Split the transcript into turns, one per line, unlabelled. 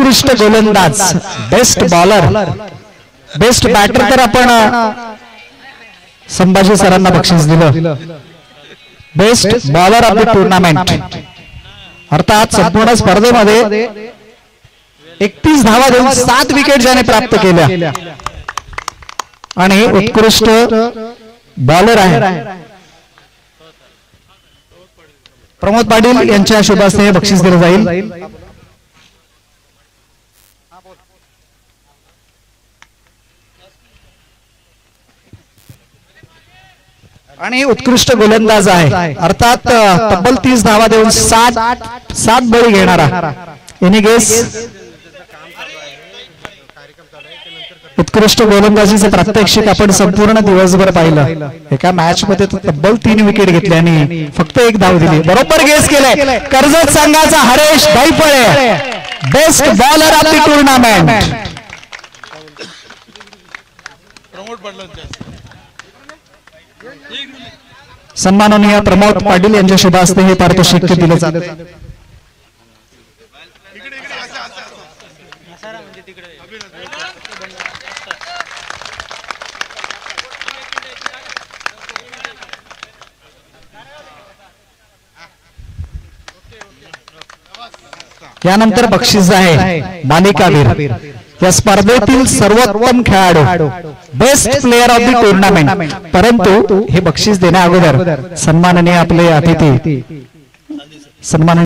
उत्कृष्ट गोलंदाज, best bowler, best batter तर आपण संभाजी सरांना बक्षीस दिलं. Best bowler of the tournament अर्थात संपूर्ण स्पर्धेमध्ये 31 धावा देऊन 7 विकेट ज्याने प्राप्त केल्या आणि उत्कृष्ट बॉलर आहे. प्रमोद पाटील यांच्या शुभ हस्ते बक्षीस दिलं जाईल. आणि उत्कृष्ट गोलंदाज आहे अर्थात तब्बल 30 धावा देऊन 7 बळी घेणारा एनिगेस उत्कृष्ट गोलंदाजीचे प्रात्यक्षिक आपण संपूर्ण दिवसभर पाहिलं. एका मॅच मध्ये तब्बल 3 विकेट घेतले आणि फक्त 1 धाव दिली. बरोबर गेस केलंय. कर्जत संघाचा Haresh Dhayphale best bowler of the tournament. सन्माननीय प्रमोद पाटील यांच्या शुभ हस्ते हे पारितोषिक दिले जाते. यानंतर बक्षीस आहे मालिकावीर. या स्पर्धेतील सर्वोत्तम खेळाडू, best player of the tournament. परंतु हे बक्षीस देण्या अगोदर सन्माननीय आपले अतिथी सन्माननीय